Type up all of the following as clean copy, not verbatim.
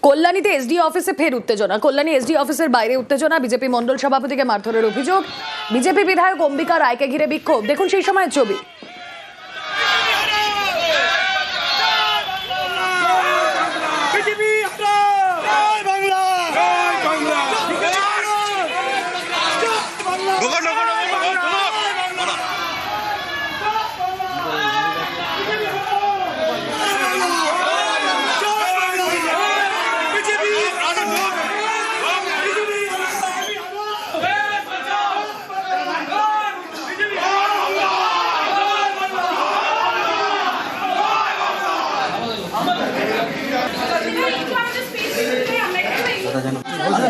কল্যাণীতে SD অফিসে ফের উত্তেজনা। কল্যাণী এসডি অফিসের বাইরে উত্তেজনা, বিজেপি মণ্ডল সভাপতিকে মারধরের অভিযোগ, বিজেপি বিধায়ক অম্বিকা রায়কে ঘিরে বিক্ষোভ। দেখুন সেই সময়ের ছবি।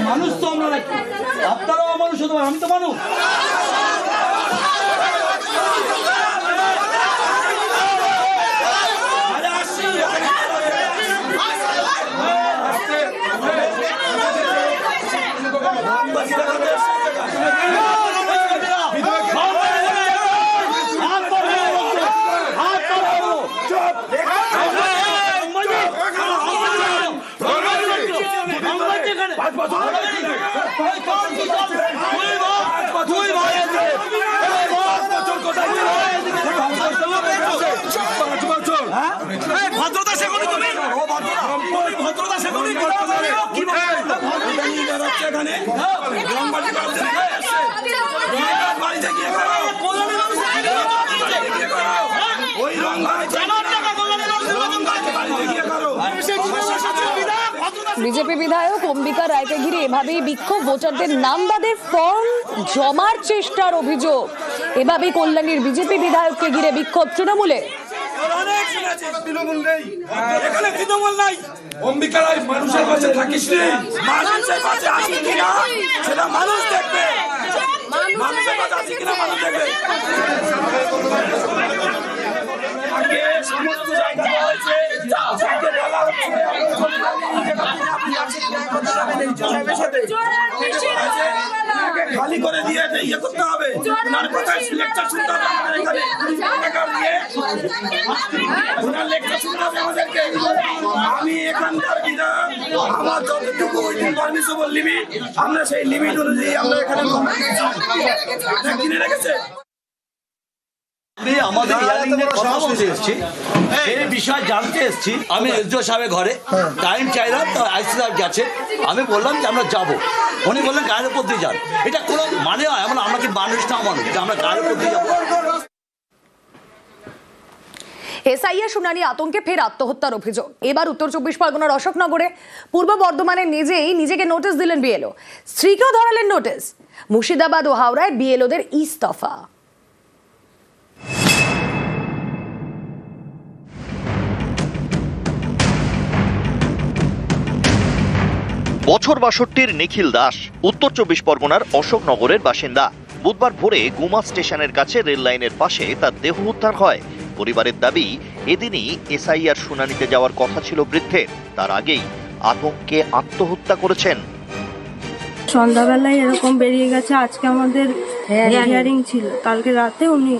মানুষ তো আমরা নাকি, আপনারাও মানুষ হতে পারেন, আমি তো মানুষ। ভদ্রতা শেখনি তুমি, ভদ্রতা শেখনি বিজেপি বিধায়ক অম্বিকা রায়কে ঘিরে এভাবেই বিক্ষোভ, ভোটারদের নাম বাদে ফর্ম জমার চেষ্টার অভিযোগ। এভাবেই কল্যাণীর বিজেপি বিধায়ককে ঘিরে বিক্ষোভ তৃণমূলে। অম্বিকা রায় মানুষের কাছে থাকিস নি, মানুষের কাছে আসি কিনা সেটা মানুষ দেখবে, মানুষের কাছে আসি কিনা মানুষ দেখবে। সমস্ত জায়গা হয়েছে, খালি করে দিয়ে ইয়ে করতে হবে, লেকচার শুনতে হবে লেকচার শুনতে হবে আমাদেরকে। আমি এখানকার আমার যতটুকু পারমিশন লিমিট, আমরা সেই লিমিট অনুযায়ী আমরা এখানে কিনে রেখেছে। আমাদের কথা বলতে এসছি, এই বিষয় জানতে এসছি। আমি এসডিও সাহেবের ঘরে টাইম চাইলাম, তো আইসি সাহেব গেছে, আমি বললাম যে আমরা যাবো। উনি বললেন গায়ের উপর দিয়ে যান। এটা কোনো মানে হয়? আমরা কি মানুষ না মানুষ যে আমরা গায়ের উপর দিয়ে যাবো? এসআইআর শুনানি আতঙ্কে ফের আত্মহত্যার অভিযোগ। এবার উত্তর 24 পরগনার অশোকনগরে, পূর্ব বর্ধমানে নিজেকে নোটিশ দিলেন বিএলও, স্ত্রীকেও ধরালেন নোটিশ। মুর্শিদাবাদ ও হাওড়ায় বিএলওদের ইস্তফা। বছর ৬২-র নিখিল দাস উত্তর 24 পরগনার অশোকনগরের বাসিন্দা। বুধবার ভোরে গুমা স্টেশনের কাছে রেল লাইনের পাশে তার দেহ উদ্ধার হয়। পরিবারের দাবি, এদিনই এসআইআর শুনানিতে যাওয়ার কথা ছিল বৃদ্ধের, তার আগেই আতঙ্কে আত্মহত্যা করেছেন। সন্ধ্যাবেলায় এরকম বেরিয়ে গেছে। আজকে আমাদের হিয়ারিং ছিল, কালকে রাতে উনি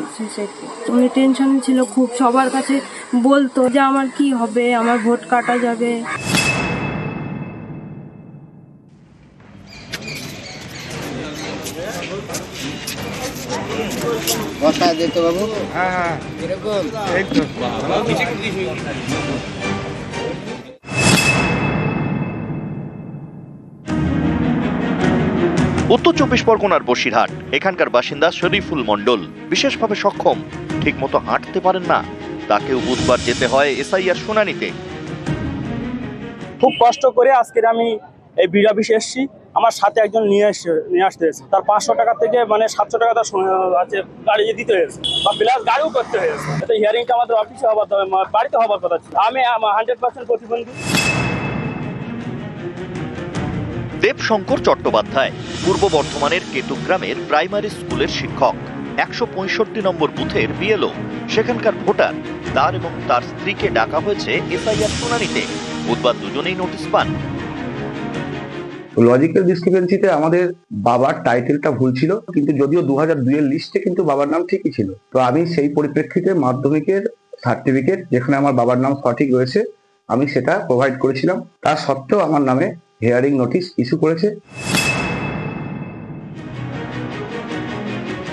টেনশনে ছিল খুব, সবার কাছে বলতো যে আমার কি হবে, আমার ভোট কাটা যাবে। উত্তর 24 পরগনার বসিরহাট, এখানকার বাসিন্দা শরীফুল মণ্ডল বিশেষভাবে সক্ষম, ঠিকমতো হাঁটতে পারেন না। তাকেও বুধবার যেতে হয় এসআইআর শুনানিতে। খুব কষ্ট করে আজকের আমি এই বিডি অফিসে এসেছি। আমার সাথে একজন নিয়ে আসতে হয়েছে, তার 500 টাকা থেকে মানে 700 টাকা তার আছে গাড়ি দিতে হয়েছে, বা প্লাস গাড়িও করতে হয়েছে। এটা হিয়ারিংটা আমাদের অফিসে হবার, বাড়িতে হবার কথা ছিল। আমি 100% প্রতিবন্ধী। দেবশঙ্কর চট্টোপাধ্যায় পূর্ব বর্ধমানের কেতুগ্রামের প্রাইমারি স্কুলের শিক্ষক, 165 নম্বর বুথের বিএলও, সেখানকার ভোটার। তার এবং তার স্ত্রীকে ডাকা হয়েছে এসআইআর শুনানিতে। বুধবার দুজনেই নোটিশ পান। লজিক্যাল ডিসক্রিপেন্সিতে আমাদের বাবার টাইটেলটা ভুল ছিল, কিন্তু যদিও 2002 এর লিস্টে কিন্তু বাবার নাম ঠিকই ছিল। তো আমি সেই পরিপ্রেক্ষিতে মাধ্যমিকের সার্টিফিকেট যেখানে আমার বাবার নাম সঠিক রয়েছে আমি সেটা প্রোভাইড করেছিলাম। তার সত্ত্বেও আমার নামে হিয়ারিং নোটিশ ইস্যু করেছে।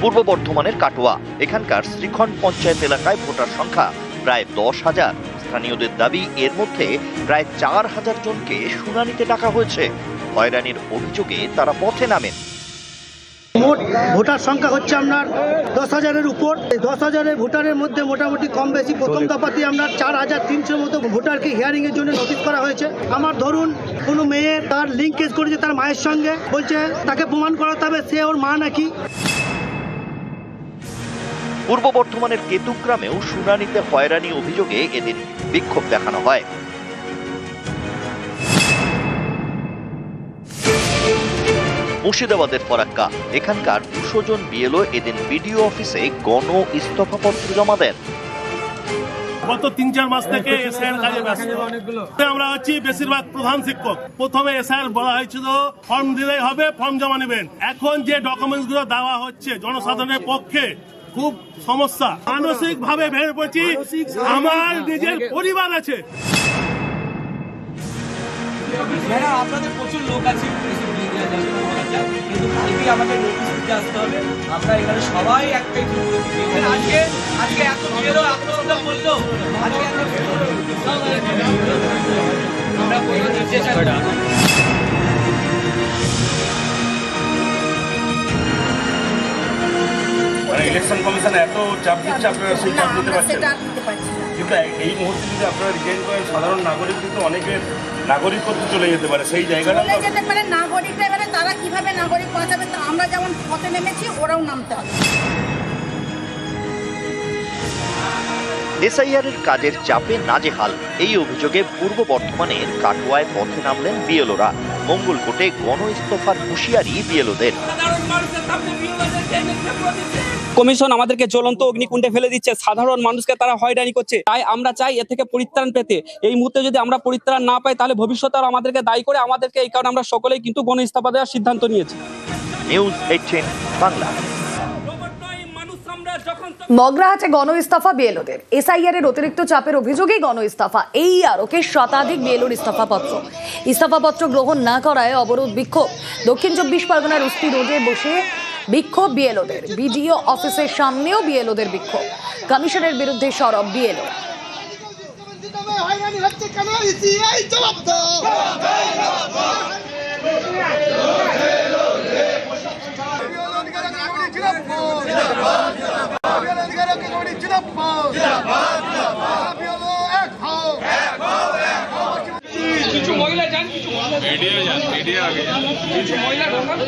পূর্ব বর্ধমানের কাটোয়া এখানকার শ্রীখণ্ড পঞ্চায়েত এলাকায় ভোটার সংখ্যা প্রায় 10,000। স্থানীয়দের দাবি এর মধ্যে প্রায় 4,000 জনকে শুনানিতে ডাকা হয়েছে। হয়রানির অভিযোগে তারা পথে নামেন। মোট ভোটার সংখ্যা হচ্ছে আপনার 10,000-এর উপর। 10,000-এর ভোটারের মধ্যে মোটামুটি কম বেশি প্রথম দফাতে আপনার 4,300 মতো ভোটারকে হিয়ারিং এর জন্য নোটিশ করা হয়েছে। আমার ধরুন কোনো মেয়ে তার লিঙ্কেজ করেছে তার মায়ের সঙ্গে, বলছে তাকে প্রমাণ করাতে হবে সে ওর মা নাকি। পূর্ব বর্ধমানের কেতুগ্রামেও শুনানিতে হয়রানি অভিযোগে এদিন বিক্ষোভ দেখানো হয়। মুর্শিদাবাদের ফরাক্কা এখানকার 200 জন বিএলও এদিন বিডিও অফিসে গণ ইস্তফাপত্র জমা দেন। গত 3-4 মাস থেকে এসআইয়ের কাজে ব্যস্ত। আমরা হচ্ছি বেশিরভাগ প্রধান শিক্ষক। প্রথমে এসআইয়ের বলা হয়েছিল ফর্ম দিলেই হবে, ফর্ম জমা নেবেন। এখন যে ডকুমেন্টস গুলো দেওয়া হচ্ছে জনসাধারণের পক্ষে খুব সমস্যা। মানসিক ভাবে ভেঙে পড়ছি। আমার নিজের পরিবার আছে। আপনাদের প্রচুর লোক আছে, কিন্তু কালকে আমাদের নোটিশ দিতে আসতে হবে। আমরা এখানে সবাই একটাই আজকে এত বেরো আপনারা বললো আজকে আমরা ইলেকশন কমিশন এত চাপ দিচ্ছে, আপনারা সেই চাপ দিতে পারছেন। কিন্তু এই মুহূর্তে যদি আপনারা রিজাইন করেন, সাধারণ নাগরিক কিন্তু অনেকের নাগরিকত্ব চলে যেতে পারে, সেই জায়গাটা যেতে পারে। নাগরিকরা এবারে তারা কিভাবে নাগরিক বাঁচাবে, আমরা যেমন পথে নেমেছি ওরাও নামতে হবে। এসআইআরের কাজের চাপে নাজেহাল এই অভিযোগে পূর্ব বর্ধমানের কাটোয়ায় পথে নামলেন বিএলওরা। মঙ্গলকোটে গণ ইস্তফার হুঁশিয়ারি বিএলওদের। কমিশন আমাদেরকে জ্বলন্ত অগ্নিকুণ্ডে ফেলে দিচ্ছে, সাধারণ মানুষকে তারা হয়রানি করছে। তাই আমরা চাই এ থেকে পরিত্রাণ পেতে। এই মুহূর্তে যদি আমরা পরিত্রাণ না পাই তাহলে ভবিষ্যতে আর আমাদেরকে দায়ী করে আমাদেরকে, এই কারণে আমরা সকলেই কিন্তু গণ ইস্তফা দেওয়ার সিদ্ধান্ত নিয়েছি। নিউজ 18 বাংলা। মগরাহাটে গণ ইস্তফা বিএলওদের। এসআইআর এর অতিরিক্ত চাপের অভিযোগেই গণ ইস্তফা। এই আরকে শতাধিক বিএলওর ইস্তফাপত্র গ্রহণ না করায় অবরোধ বিক্ষোভ। দক্ষিণ 24 পরগনার উস্তি রোডে বসে বিক্ষোভ বিএলওদের। বিডিও অফিসের সামনেও বিএলওদের বিক্ষোভ। কমিশনের বিরুদ্ধে সরব বিএলও। কিছু মহিলা যান, কিছু মিডিয়া আগে যান, কিছু মহিলা ঢোকান।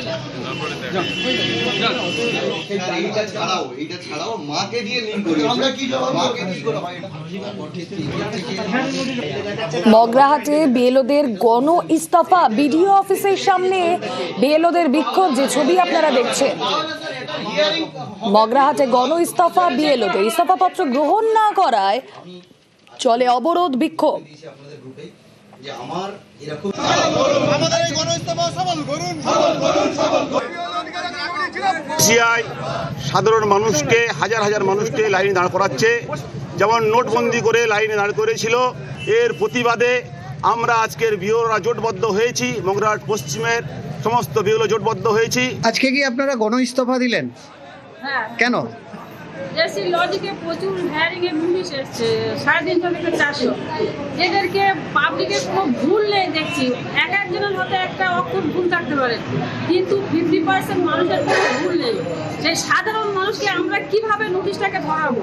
এইটা ছাড়াও মাকে দিয়ে লিংক করি। আমরা কি মাকে কি করা হয়? মগরাহাটে বিএলওদের গণ ইস্তফা। বিডিও অফিসের সামনে বিএলওদের বিক্ষোভ, যে ছবি আপনারা দেখছেন। মগরাহাটে গণ ইস্তফা বিএলওদের। ইস্তফাপত্র গ্রহণ না করায় চলে অবরোধ বিক্ষোভ। সাধারণ মানুষকে, হাজার হাজার মানুষকে লাইনে দাঁড় করাচ্ছে, যেমন নোটবন্দি করে লাইনে দাঁড় করেছিল। এর প্রতিবাদে আমরা আজকের বিএলওরা জোটবদ্ধ হয়েছি। মগরাহাট পশ্চিমের সমস্ত বিএলও জোটবদ্ধ হয়েছি। আজকে কি আপনারা গণ ইস্তফা দিলেন? হ্যাঁ। কেন? এসি লজিকে প্রচুর হিয়ারিং এর নোটিশ এসছে, 350 থেকে 400। এদেরকে পাবলিকের কোনো ভুল নেই দেখছি। একজনের হতে একটা অক্ষর ভুল থাকতে পারে, কিন্তু 50% মানুষের কোনো ভুল নেই। সেই সাধারণ মানুষকে আমরা কিভাবে নোটিশটাকে ধরাবো?